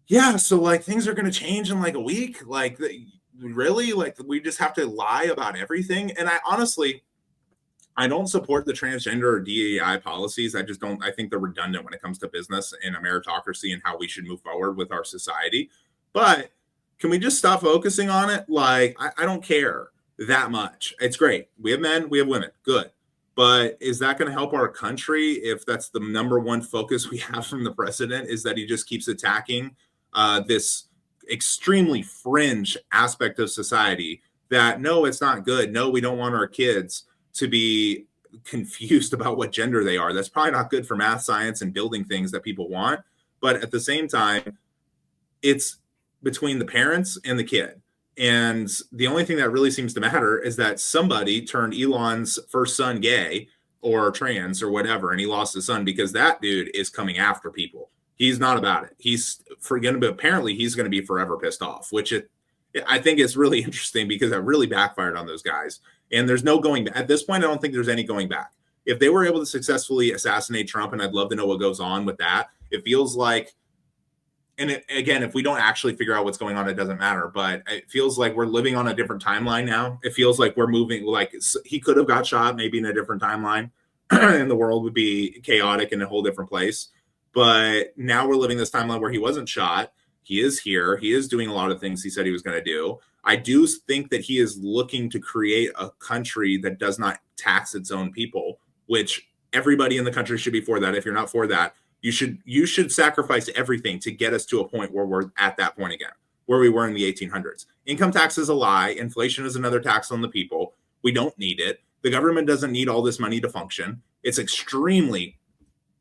[SPEAKER 2] yeah, so like things are going to change in like a week. Like, really? Like, we just have to lie about everything? And I don't support the transgender or DEI policies. I just don't. I think they're redundant when it comes to business and a meritocracy and how we should move forward with our society. But can we just stop focusing on it? Like, I don't care that much. It's great. We have men, we have women. Good. But is that going to help our country if that's the number one focus we have from the president, is that he just keeps attacking this extremely fringe aspect of society that, no, it's not good. No, we don't want our kids to be confused about what gender they are. That's probably not good for math, science, and building things that people want. But at the same time, it's between the parents and the kid. And the only thing that really seems to matter is that somebody turned Elon's first son gay or trans or whatever, and he lost his son, because that dude is coming after people. He's not about it. He's forgetting, but apparently he's going to be forever pissed off, which I think is really interesting because that really backfired on those guys. And there's no going back. At this point, I don't think there's any going back. If they were able to successfully assassinate Trump, and I'd love to know what goes on with that, it feels like, and again, if we don't actually figure out what's going on, it doesn't matter. But it feels like we're living on a different timeline now. It feels like we're moving, like he could have got shot maybe in a different timeline and the world would be chaotic in a whole different place. But now we're living this timeline where he wasn't shot. He is here. He is doing a lot of things he said he was going to do. I do think that he is looking to create a country that does not tax its own people, which everybody in the country should be for that. If you're not for that, you should sacrifice everything to get us to a point where we're at that point again, where we were in the 1800s. Income tax is a lie. Inflation is another tax on the people. We don't need it. The government doesn't need all this money to function. It's extremely,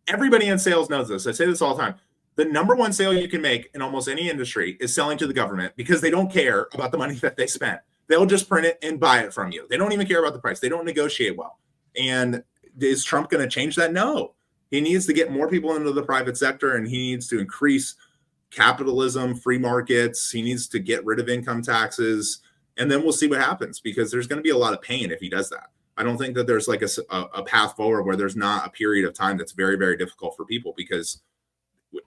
[SPEAKER 2] everybody in sales knows this. I say this all the time. The number one sale you can make in almost any industry is selling to the government, because they don't care about the money that they spent. They'll just print it and buy it from you. They don't even care about the price. They don't negotiate well. And is Trump going to change that? No. He needs to get more people into the private sector, and he needs to increase capitalism, free markets. He needs to get rid of income taxes, and then we'll see what happens, because there's going to be a lot of pain if he does that. I don't think that there's like a path forward where there's not a period of time that's very, very difficult for people, because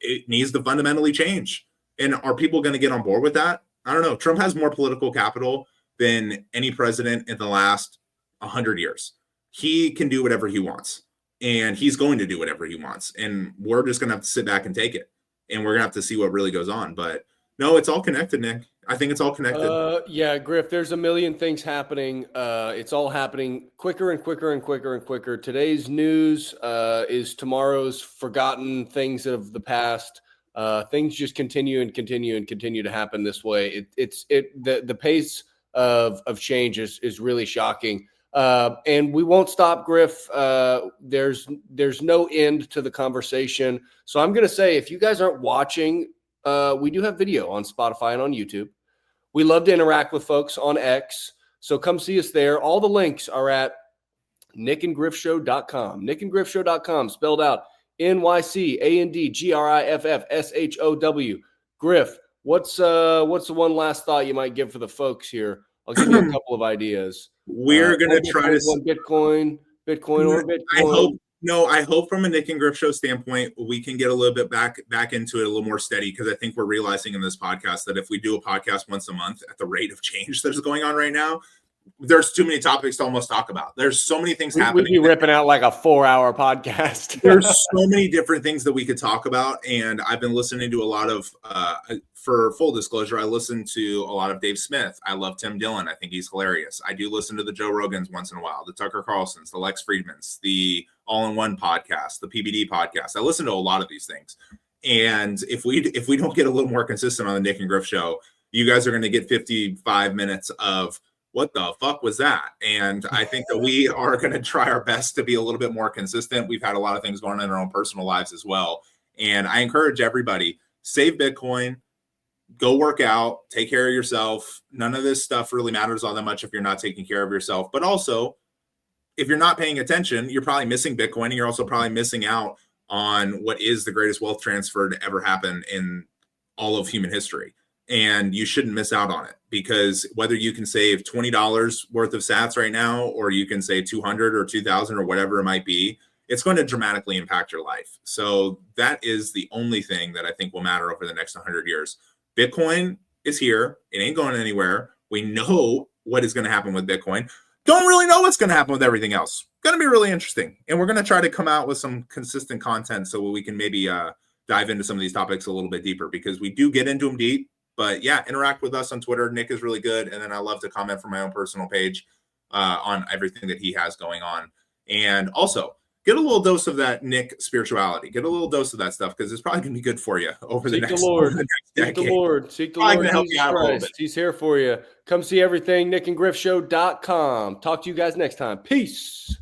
[SPEAKER 2] it needs to fundamentally change. And are people going to get on board with that? I don't know. Trump has more political capital than any president in the last 100 years. He can do whatever he wants, and he's going to do whatever he wants. And we're just going to have to sit back and take it. And we're going to have to see what really goes on. But no, it's all connected, Nick. I think it's all connected.
[SPEAKER 1] Yeah, Griff, there's a million things happening. It's all happening quicker and quicker and quicker and quicker. Today's news is tomorrow's forgotten things of the past. Things just continue and continue and continue to happen this way. The pace of change is really shocking. And we won't stop, Griff. There's no end to the conversation. So I'm going to say, if you guys aren't watching, we do have video on Spotify and on YouTube. We love to interact with folks on X. So come see us there. All the links are at nycandgriffshow.com. nycandgriffshow.com, spelled out NYCANDGRIFFSHOW. Griff, what's the one last thought you might give for the folks here? I'll give you a couple of ideas.
[SPEAKER 2] We're going to try to
[SPEAKER 1] Bitcoin or Bitcoin.
[SPEAKER 2] I hope from a Nyc and Griff Show standpoint, we can get a little bit back into it a little more steady, because I think we're realizing in this podcast that if we do a podcast once a month at the rate of change that's going on right now, there's too many topics to almost talk about. There's so many things happening.
[SPEAKER 1] We'd be ripping out like a 4-hour podcast.
[SPEAKER 2] There's so many different things that we could talk about. And I've been listening to a lot of, for full disclosure, I listen to a lot of Dave Smith. I love Tim Dillon. I think he's hilarious. I do listen to the Joe Rogans once in a while, the Tucker Carlsons, the Lex Friedmans, the All-in-One podcast, the PBD podcast. I listen to a lot of these things. And if we don't get a little more consistent on the Nyc and Griff Show, you guys are going to get 55 minutes of what the fuck was that? And I think that we are going to try our best to be a little bit more consistent. We've had a lot of things going on in our own personal lives as well. And I encourage everybody, save Bitcoin, go work out, take care of yourself. None of this stuff really matters all that much if you're not taking care of yourself. But also, if you're not paying attention, you're probably missing Bitcoin, and you're also probably missing out on what is the greatest wealth transfer to ever happen in all of human history. And you shouldn't miss out on it. because whether you can save $20 worth of sats right now, or you can save 200 or 2000 or whatever it might be, it's going to dramatically impact your life. So that is the only thing that I think will matter over the next 100 years. Bitcoin is here. It ain't going anywhere. We know what is going to happen with Bitcoin. Don't really know what's going to happen with everything else. Going to be really interesting. And we're going to try to come out with some consistent content so we can maybe dive into some of these topics a little bit deeper, because we do get into them deep. But yeah, interact with us on Twitter. Nyc is really good. And then I love to comment from my own personal page on everything that he has going on. And also, get a little dose of that Nyc spirituality. Get a little dose of that stuff, because it's probably going to be good for you over the next decade.
[SPEAKER 1] Seek the Lord. Seek the Lord Jesus Christ. He's here for you. Come see everything, NycandGriffShow.com. Talk to you guys next time. Peace.